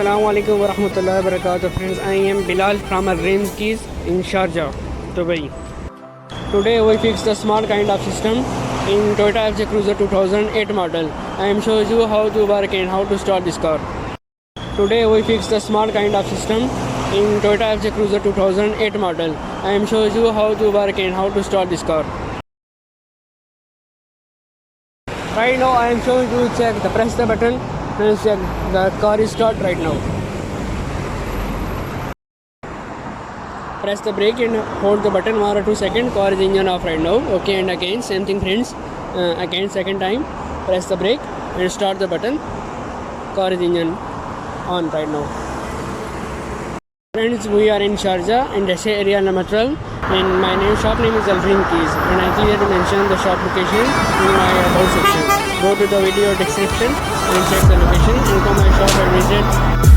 Assalamu alaikum wa rahmatullahi wa barakatuh, friends. I am Bilal from Dreams Keys in Sharjah, Dubai. Today we fix the smart kind of system in Toyota FJ Cruiser 2008 model. I am showing you how to work and how to start this car. Today we fix the smart kind of system in Toyota FJ Cruiser 2008 model. I am showing you how to work and how to start this car. Right now I am showing you press the button and check the car is start right now. Press the brake and hold the button 1 or 2 seconds. Car is engine off right now. Okay, and again same thing, friends. Again second time press the brake and start the button. Car is engine on right now. Friends, we are in Sharjah in Desha area number 12 and my shop name is Dreams Keys, and I clearly mention the shop location in my about section. Go to the video description and check the location and come my shop and visit.